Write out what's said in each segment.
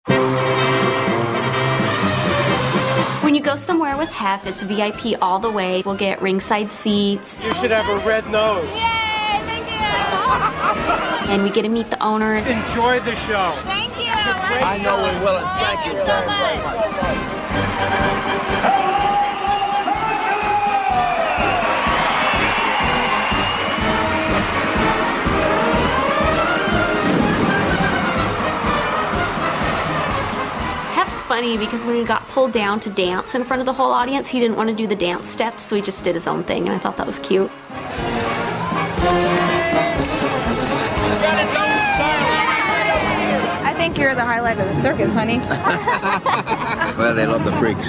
When you go somewhere with Hef, it's VIP all the way. We'll get ringside seats. You should have a red nose. Yay, thank you. And we get to meet the owner. Enjoy the show. Thank you. I know we will, and thank you very much. Hef's funny because when he got pulled down to dance in front of the whole audience, he didn't want to do the dance steps, so he just did his own thing, and I thought that was cute. I think you're the highlight of the circus, honey. Well, they love the freaks.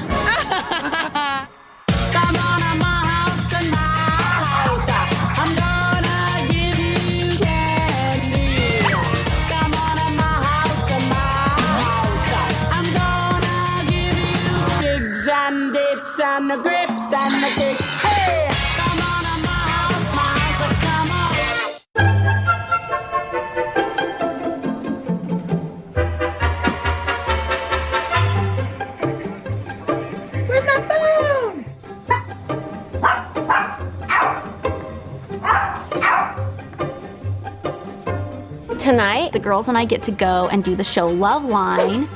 And dips and the grips and the kicks. Hey, come on in my house, come on. Where's my phone? Tonight, the girls and I get to go and do the show Love Line.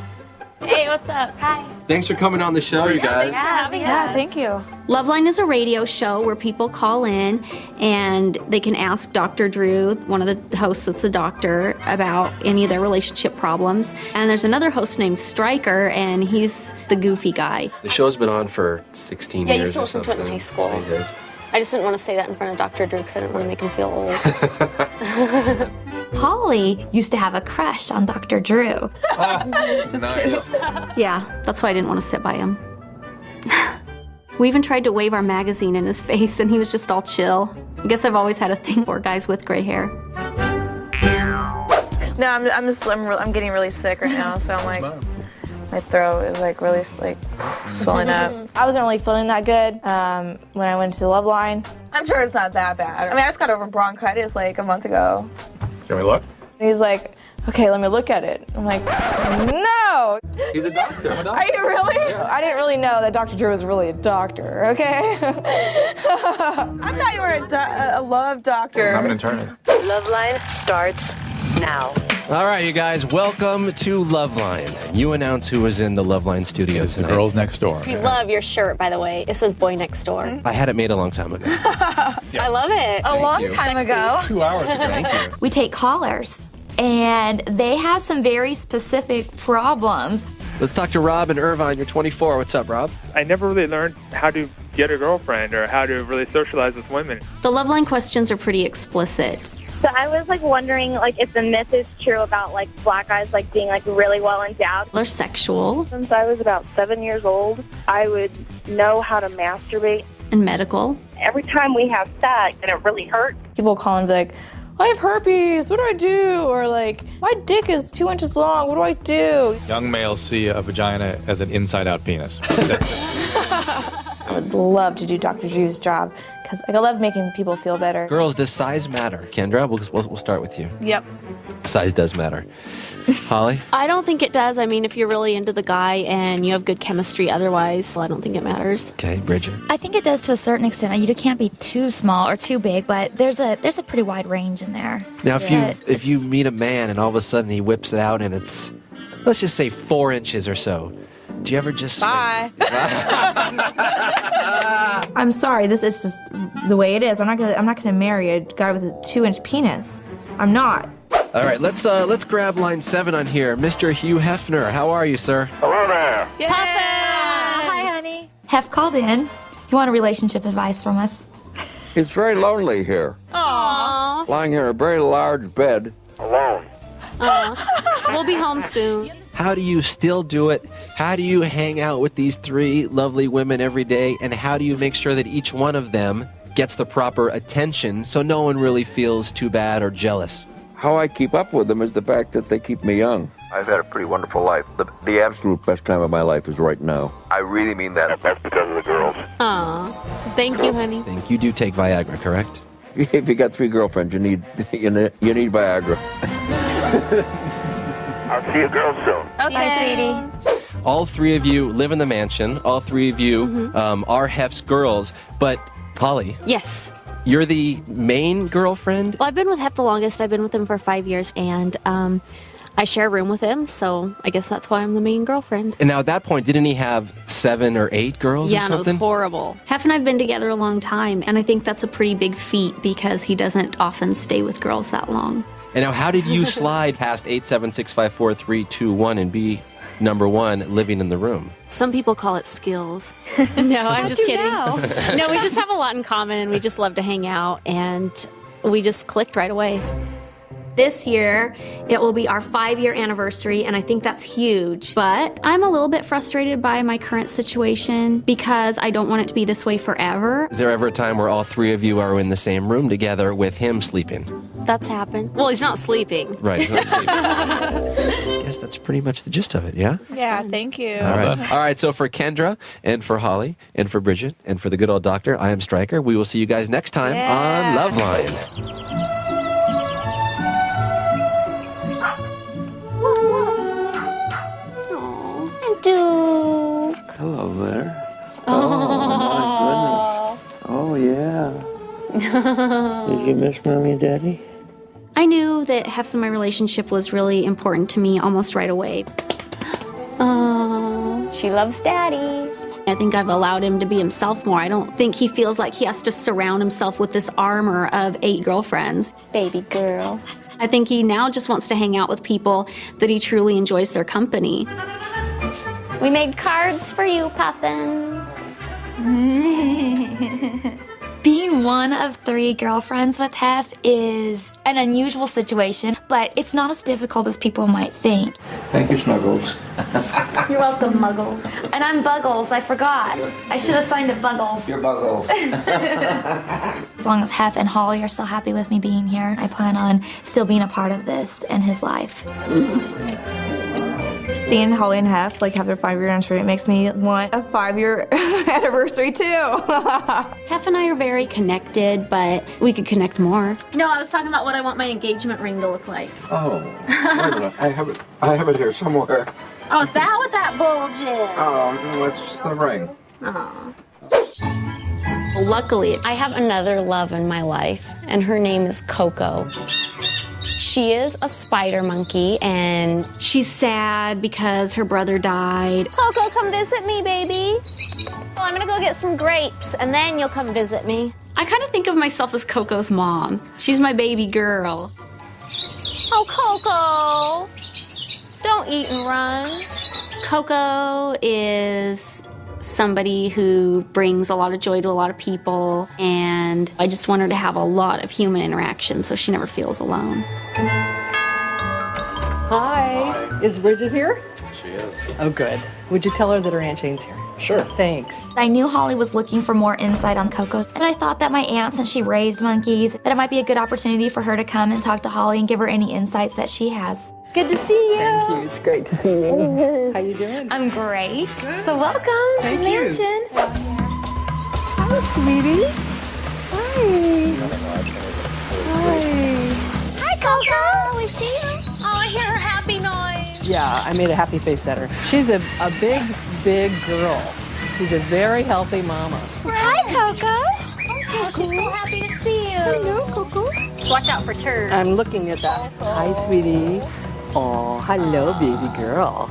Hey, what's up? Hi. Thanks for coming on the show, you guys. Yeah, thank you. Loveline is a radio show where people call in and they can ask Dr. Drew, one of the hosts that's a doctor, about any of their relationship problems. And there's another host named Stryker, and he's the goofy guy. The show's been on for 16 years. Yeah, you used to listen to it in high school. I just didn't want to say that in front of Dr. Drew because I didn't want to make him feel old. Holly used to have a crush on Dr. Drew. Nice. Yeah, that's why I didn't want to sit by him. We even tried to wave our magazine in his face, and he was just all chill. I guess I've always had a thing for guys with gray hair. No, I'm getting really sick right now, so I'm like, my throat is like really like swelling up. I wasn't really feeling that good when I went to the Love Line. I'm sure it's not that bad. I mean, I just got over bronchitis like a month ago. Can we look? And he's like, okay, let me look at it. I'm like, no! He's a doctor. Are you really? Yeah. I didn't really know that Dr. Drew was really a doctor, okay? I thought you were a love doctor. I'm an internist. Loveline starts now. All right, you guys, welcome to Loveline. You announce who was in the Loveline studio tonight. The girls next door. We love your shirt, by the way. It says Boy Next Door. I had it made a long time ago. I love it. A long time ago. 2 hours ago. Thank you. We take callers, and they have some very specific problems. Let's talk to Rob and Irvine. You're 24. What's up, Rob? I never really learned how to get a girlfriend or how to really socialize with women. The Loveline questions are pretty explicit. So I was wondering if the myth is true about black guys being really well endowed. They're sexual. Since I was about 7 years old, I would know how to masturbate. And medical. Every time we have sex and it really hurts. People call and be like, I have herpes, what do I do? Or my dick is 2 inches long, what do I do? Young males see a vagina as an inside-out penis. I would love to do Dr. Drew's job because I love making people feel better. Girls, does size matter? Kendra, we'll start with you. Yep. Size does matter. Holly? I don't think it does. I mean, if you're really into the guy and you have good chemistry otherwise, I don't think it matters. Okay, Bridget? I think it does to a certain extent. You can't be too small or too big, but there's a pretty wide range in there. Now, if you meet a man and all of a sudden he whips it out and it's, let's just say 4 inches or so, do you ever just... Bye. I'm sorry, this is just the way it is. I'm not gonna marry a guy with a 2-inch penis. I'm not. All right, let's grab line 7 on here. Mr. Hugh Hefner, how are you, sir? Hello there. Yay! Hi, honey. Hef called in. You want a relationship advice from us? It's very lonely here. Aww. Lying here in a very large bed. Alone. We'll be home soon. How do you still do it? How do you hang out with these 3 lovely women every day? And how do you make sure that each one of them gets the proper attention so no one really feels too bad or jealous? How I keep up with them is the fact that they keep me young. I've had a pretty wonderful life. The absolute best time of my life is right now. I really mean that. That's because of the girls. Aw. Thank you, honey. Think you do take Viagra, correct? If you got 3 girlfriends, you need Viagra. I'll see you girls soon. Okay, sweetie. All three of you live in the mansion. All three of you are Hef's girls. But Holly, Yes. you're the main girlfriend? Well, I've been with Hep the longest. I've been with him for 5 years, and I share a room with him, so I guess that's why I'm the main girlfriend. And now at that point, didn't he have 7 or 8 girls or Yeah, and it was something? horrible. Hef and I have been together a long time, and I think that's a pretty big feat because he doesn't often stay with girls that long. And now how did you slide past 87654-321 and be number 1 living in the room? Some people call it skills. No, I'm just kidding. No, we just have a lot in common, and we just love to hang out, and we just clicked right away. This year, it will be our 5-year anniversary, and I think that's huge. But I'm a little bit frustrated by my current situation because I don't want it to be this way forever. Is there ever a time where all 3 of you are in the same room together with him sleeping? That's happened. Well, he's not sleeping. Right, he's not sleeping. I guess that's pretty much the gist of it, yeah? Yeah, thank you. All right. All right, so for Kendra and for Holly and for Bridget and for the good old doctor, I am Stryker. We will see you guys next time on Loveline. Duke. Hello there. Oh, my goodness. Oh, yeah. Did you miss Mommy and Daddy? I knew that Hef's in my relationship was really important to me almost right away. Oh, she loves Daddy. I think I've allowed him to be himself more. I don't think he feels like he has to surround himself with this armor of 8 girlfriends. Baby girl. I think he now just wants to hang out with people that he truly enjoys their company. We made cards for you, Puffin. Being one of 3 girlfriends with Hef is an unusual situation, but it's not as difficult as people might think. Thank you, Snuggles. You're welcome, Muggles. And I'm Buggles, I forgot. I should have signed it Buggles. You're Buggles. As long as Hef and Holly are still happy with me being here, I plan on still being a part of this and his life. Seeing Holly and Hef like have their 5-year anniversary, it makes me want a 5-year anniversary too. Hef and I are very connected, but we could connect more. No, I was talking about what I want my engagement ring to look like. Oh, wait a minute. I have it here somewhere. Oh, is that what that bulge is? Oh, no, it's the ring. Oh. Luckily, I have another love in my life, and her name is Coco. She is a spider monkey, and she's sad because her brother died. Coco, come visit me, baby. Oh, I'm gonna go get some grapes, and then you'll come visit me. I kind of think of myself as Coco's mom. She's my baby girl. Oh, Coco, don't eat and run. Coco is somebody who brings a lot of joy to a lot of people, and I just want her to have a lot of human interaction so she never feels alone. Hi. Is Bridget here? She is. Oh, good. Would you tell her that her Aunt Jane's here? Sure. Thanks. I knew Holly was looking for more insight on Coco, and I thought that my aunt, since she raised monkeys, that it might be a good opportunity for her to come and talk to Holly and give her any insights that she has. Good to see you. Thank you. It's great to see you. How you doing? I'm great. Good. So welcome to the mansion. Hi, sweetie. Hi, Coco. We see you. Oh, I hear her happy noise. Yeah, I made a happy face at her. She's a big girl. She's a very healthy mama. Hi, Coco. Oh, she's so happy to see you. Hello, Coco. Watch out for turds. I'm looking at that. Hi, sweetie. Oh, hello, baby girl.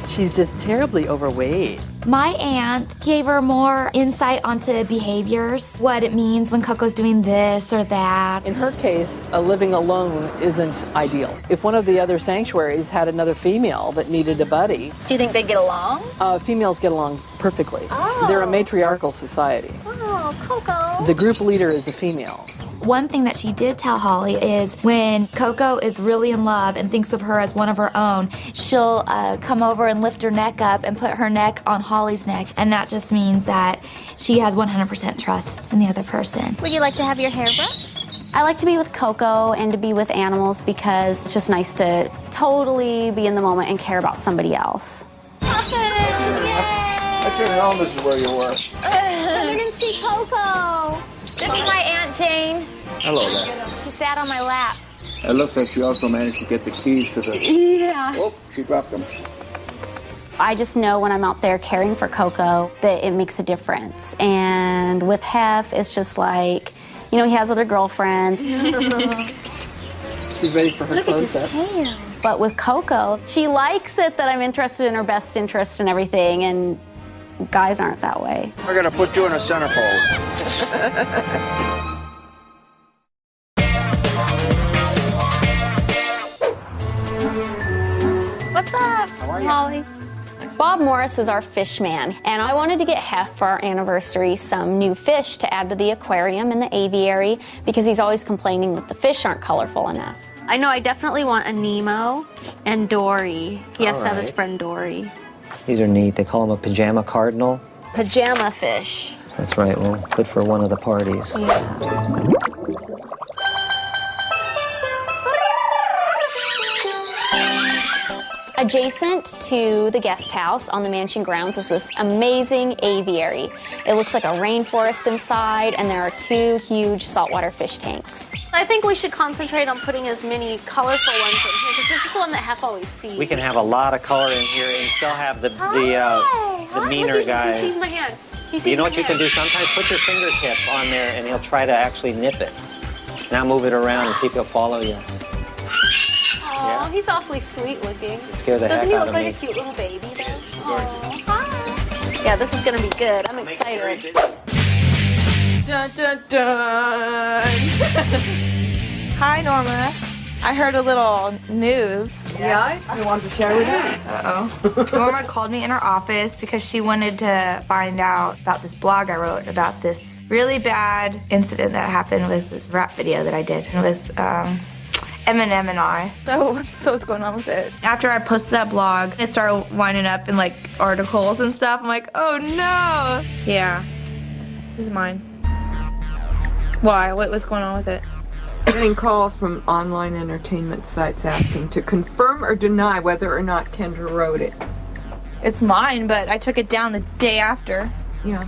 She's just terribly overweight. My aunt gave her more insight onto behaviors, what it means when Coco's doing this or that. In her case, living alone isn't ideal. If one of the other sanctuaries had another female that needed a buddy. Do you think they get along? Females get along perfectly. Oh. They're a matriarchal society. Oh, Coco. The group leader is a female. One thing that she did tell Holly is when Coco is really in love and thinks of her as one of her own, she'll come over and lift her neck up and put her neck on Holly's neck, and that just means that she has 100% trust in the other person. Would you like to have your hair brushed? I like to be with Coco and to be with animals because it's just nice to totally be in the moment and care about somebody else. Puffin, yay! I couldn't know this is where you were. Come in and see Coco. This is my Aunt Jane. Hello there. She sat on my lap. It looks like she also managed to get the keys to the... Yeah. Oh, she dropped them. I just know when I'm out there caring for Coco that it makes a difference. And with Hef, it's just like, you know, he has other girlfriends. She's ready for her close-up. But with Coco, she likes it that I'm interested in her best interest and everything, and guys aren't that way. We're gonna put you in a centerfold. What's up? How are you? Holly. Bob Morris is our fish man, and I wanted to get Hef for our anniversary some new fish to add to the aquarium and the aviary because he's always complaining that the fish aren't colorful enough. I know I definitely want a Nemo and Dory. He has to have his friend Dory. These are neat. They call them a pajama cardinal. Pajama fish. That's right. Well, good for one of the parties. Yeah. Adjacent to the guest house on the mansion grounds is this amazing aviary. It looks like a rainforest inside, and there are 2 huge saltwater fish tanks. I think we should concentrate on putting as many colorful ones in here, because this is the one that Hef always sees. We can have a lot of color in here and still have the meaner Look, guys. He sees my hand. He sees You know my what you hand. can do? Sometimes put your fingertip on there and he'll try to actually nip it. Now move it around and see if he'll follow you. Aw, he's awfully sweet looking. Scare the Doesn't heck he out look of like me. a cute little baby though? Aw, hi. Yeah, this is gonna be good. I'm excited. Dun dun dun. Hi Norma. I heard a little news. Yeah, I wanted to share with us. Uh-oh. Norma called me in her office because she wanted to find out about this blog I wrote about this really bad incident that happened with this rap video that I did with Eminem and I. So what's going on with it? After I posted that blog, it started winding up in like articles and stuff. I'm like, oh no. Yeah, this is mine. Why? What's going on with it? Getting calls from online entertainment sites asking to confirm or deny whether or not Kendra wrote it. It's mine, but I took it down the day after. Yeah.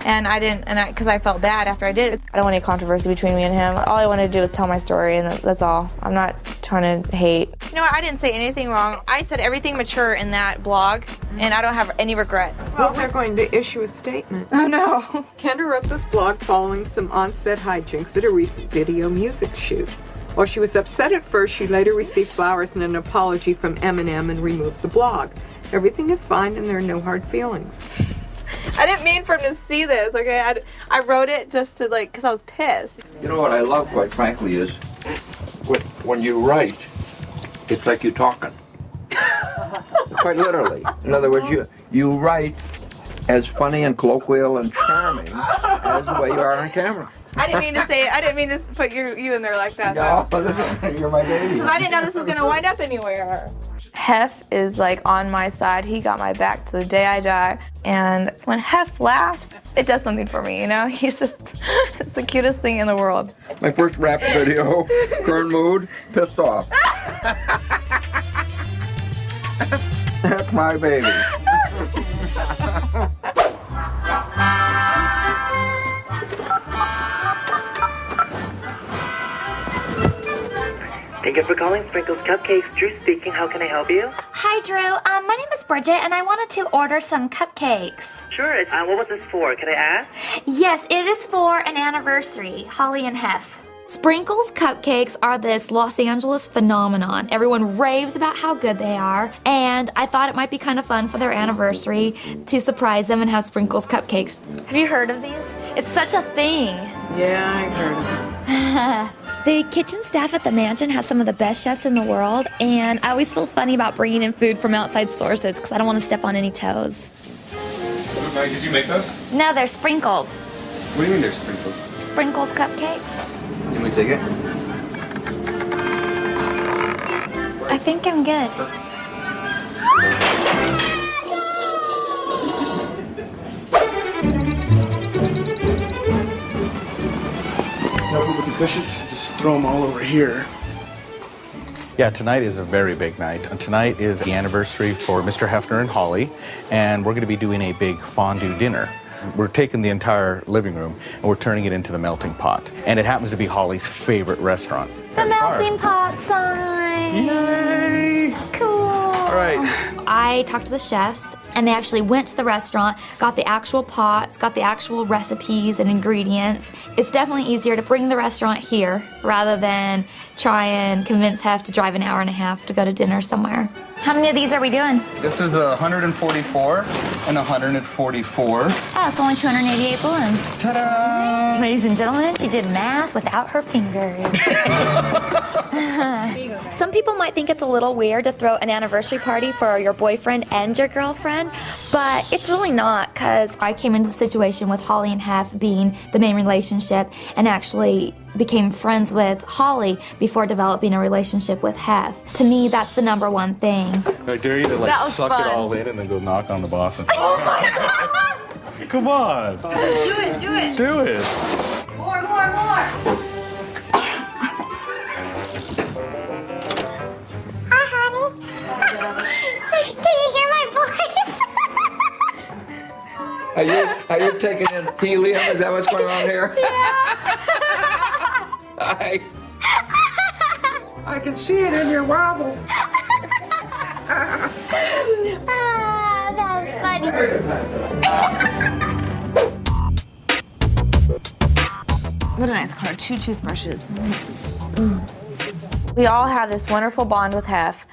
And I didn't, because I felt bad after I did it. I don't want any controversy between me and him. All I wanted to do was tell my story, and that's all. I'm not trying to hate. You know what? I didn't say anything wrong. I said everything mature in that blog, and I don't have any regrets. Well, they're going to issue a statement. Oh, no. Kendra wrote this blog following some on-set hijinks at a recent video music shoot. While she was upset at first, she later received flowers and an apology from Eminem and removed the blog. Everything is fine, and there are no hard feelings. I didn't mean for him to see this, okay? I wrote it just to, like, because I was pissed. You know what I love, quite frankly, is when you write, it's like you're talking. Quite literally. In other words, you write as funny and colloquial and charming as the way you are on camera. I didn't mean to say it. I didn't mean to put you in there like that, No, you're my baby. because I didn't know this was going to wind up anywhere. Hef is like on my side. He got my back to the day I die. And when Hef laughs, it does something for me, you know? He's just, it's the cutest thing in the world. My first rap video, current mood, pissed off. That's my baby. Thank you for calling Sprinkles Cupcakes. Drew speaking. How can I help you? Hi, Drew. My name is Bridget, and I wanted to order some cupcakes. Sure. What was this for? Can I ask? Yes, it is for an anniversary, Holly and Hef. Sprinkles cupcakes are this Los Angeles phenomenon. Everyone raves about how good they are, and I thought it might be kind of fun for their anniversary to surprise them and have Sprinkles cupcakes. Have you heard of these? It's such a thing. Yeah, I've heard of it. The kitchen staff at the mansion has some of the best chefs in the world, and I always feel funny about bringing in food from outside sources because I don't want to step on any toes. Did you make those? No, they're Sprinkles. What do you mean they're sprinkles? Sprinkles cupcakes. Can we take it? I think I'm good. Help with the cushions? Just throw them all over here. Yeah, tonight is a very big night. Tonight is the anniversary for Mr. Hefner and Holly, and we're going to be doing a big fondue dinner. We're taking the entire living room and we're turning it into the melting pot. And it happens to be Holly's favorite restaurant. The melting pot sign. Yay! Cool. All right. I talked to the chefs, and they actually went to the restaurant, got the actual pots, got the actual recipes and ingredients. It's definitely easier to bring the restaurant here rather than try and convince Hef to drive an hour and a half to go to dinner somewhere. How many of these are we doing? This is 144 and 144. Oh, it's only 288 balloons. Ta-da! Ladies and gentlemen, she did math without her fingers. Some people might think it's a little weird to throw an anniversary party for your boyfriend and your girlfriend, but it's really not, because I came into the situation with Holly and Hef being the main relationship and actually became friends with Holly before developing a relationship with Hef. To me, that's the number one thing. I dare you to like suck it all in and then go knock on the boss and say, oh my God! Come on. Do it, do it. Do it. More, more, more. Hi, honey. Can you hear my voice? Are you taking in helium? Is that what's going on here? I can see it in your wobble. That was funny. What a nice car. 2 toothbrushes. We all have this wonderful bond with Hef,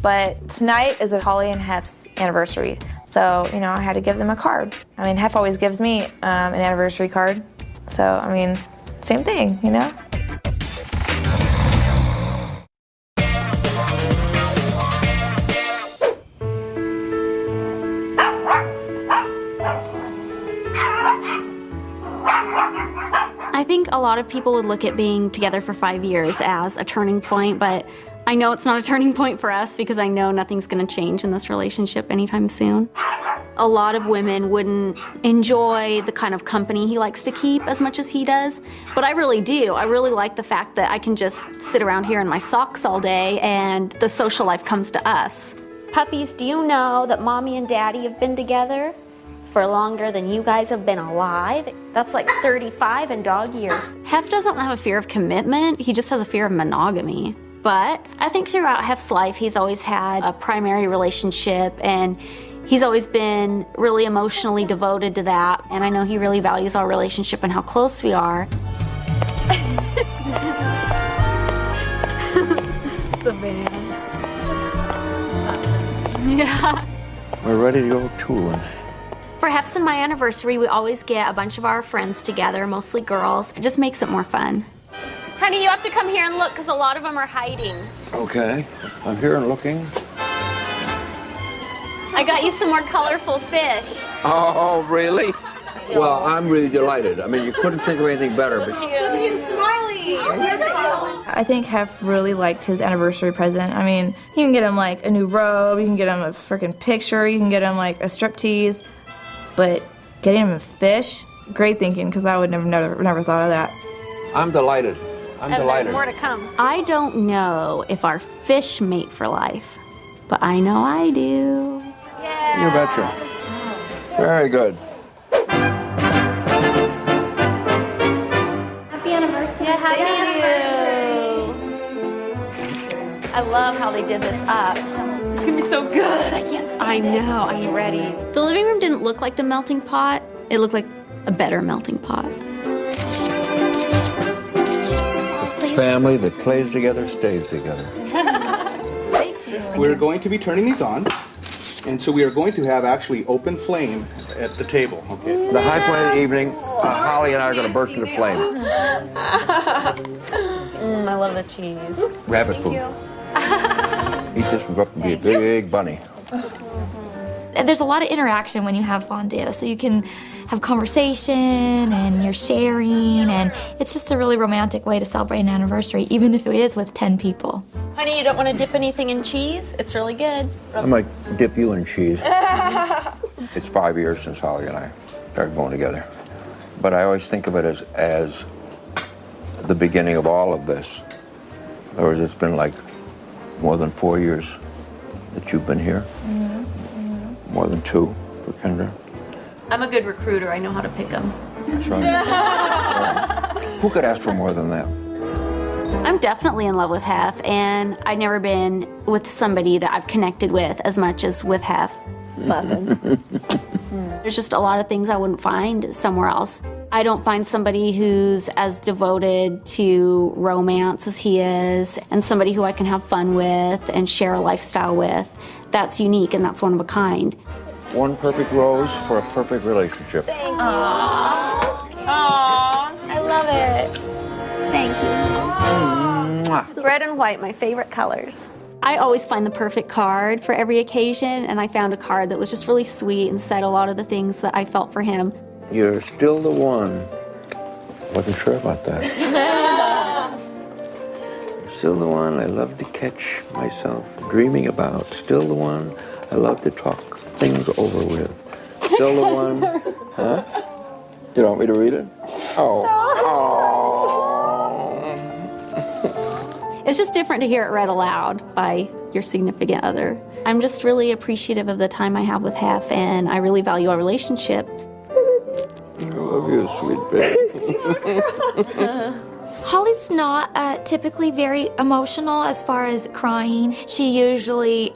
but tonight is Holly and Hef's anniversary. So, you know, I had to give them a card. I mean, Hef always gives me an anniversary card. So, I mean, same thing, you know? I think a lot of people would look at being together for 5 years as a turning point, but I know it's not a turning point for us because I know nothing's going to change in this relationship anytime soon. A lot of women wouldn't enjoy the kind of company he likes to keep as much as he does, but I really do. I really like the fact that I can just sit around here in my socks all day and the social life comes to us. Puppies, do you know that Mommy and Daddy have been together for longer than you guys have been alive? That's like 35 in dog years. Hef doesn't have a fear of commitment, he just has a fear of monogamy. But I think throughout Hef's life, he's always had a primary relationship and he's always been really emotionally devoted to that. And I know he really values our relationship and how close we are. The man. Yeah. We're ready to go tooling. For Hef's and my anniversary, we always get a bunch of our friends together, mostly girls. It just makes it more fun. Honey, you have to come here and look because a lot of them are hiding. Okay, I'm here and looking. I got you some more colorful fish. Oh, really? Well, I'm really delighted. I mean, you couldn't think of anything better. But... Look at you smiling. I think Hef really liked his anniversary present. I mean, you can get him like a new robe, you can get him a freaking picture, you can get him like a striptease, but getting him a fish, great thinking, because I would never thought of that. I'm delighted. I'm delighted. There's more to come. I don't know if our fish mate for life, but I know I do. Yeah. You betcha. Very good. Happy anniversary. Yeah, happy anniversary. I love how they did this up. It's gonna be so good. I can't stand I know, I'm ready. The living room didn't look like the melting pot. It looked like a better melting pot. Family that plays together stays together. We're going to be turning these on, and so we are going to have actually open flame at the table. Okay. The high point of the evening, Holly and I are going to burst into flame. I love the cheese. Rabbit food. Eat this and grow up and be a big bunny. There's a lot of interaction when you have fondue, so you can have conversation and you're sharing, and it's just a really romantic way to celebrate an anniversary, even if it is with 10 people. Honey, you don't want to dip anything in cheese? It's really good. I might dip you in cheese. It's 5 years since Holly and I started going together. But I always think of it as the beginning of all of this. In other words, it's been like more than 4 years that you've been here. More than 2 for Kendra. I'm a good recruiter. I know how to pick them. That's right. Who could ask for more than that? I'm definitely in love with Hef, and I've never been with somebody that I've connected with as much as with Hef. Love him. There's just a lot of things I wouldn't find somewhere else. I don't find somebody who's as devoted to romance as he is, and somebody who I can have fun with and share a lifestyle with. That's unique, and that's one of a kind. One perfect rose for a perfect relationship. Thank you. Aww. I love it. Thank you. Red and white, my favorite colors. I always find the perfect card for every occasion, and I found a card that was just really sweet and said a lot of the things that I felt for him. You're still the one. Wasn't sure about that. Still the one I love to catch myself dreaming about. Still the one I love to talk things over with. Still the one. Huh? You don't want me to read it? Oh. It's just different to hear it read aloud by your significant other. I'm just really appreciative of the time I have with Hef, and I really value our relationship. I love you, sweet baby. Holly's not typically very emotional as far as crying. She usually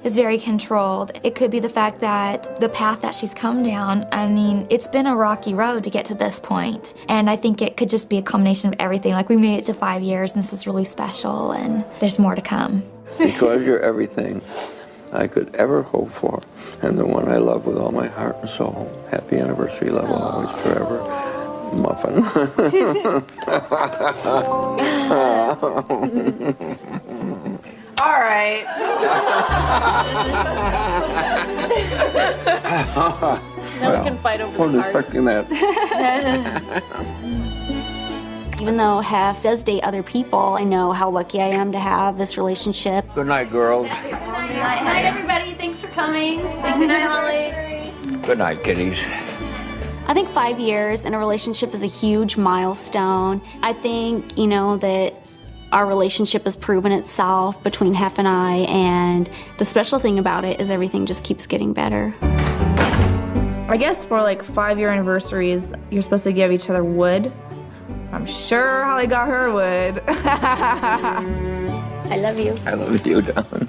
is very controlled. It could be the fact that the path that she's come down, I mean, it's been a rocky road to get to this point. And I think it could just be a combination of everything. Like, we made it to 5 years, and this is really special, and there's more to come. Because you're everything I could ever hope for, and the one I love with all my heart and soul. Happy anniversary, love always, forever. Muffin. All right. Now we can fight over the wasn't cards. expecting that. Even though Hef does date other people, I know how lucky I am to have this relationship. Good night, girls. Good night, everybody. Thanks for coming. Good night, Holly. Good night, kitties. I think 5 years in a relationship is a huge milestone. I think, that our relationship has proven itself between Hef and I, and the special thing about it is everything just keeps getting better. I guess for like 5-year anniversaries, you're supposed to give each other wood. I'm sure Holly got her wood. I love you. I love you, darling.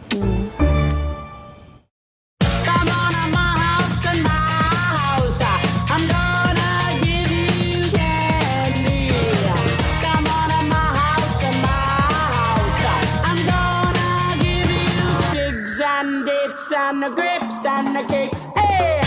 And the grips and the kicks, hey!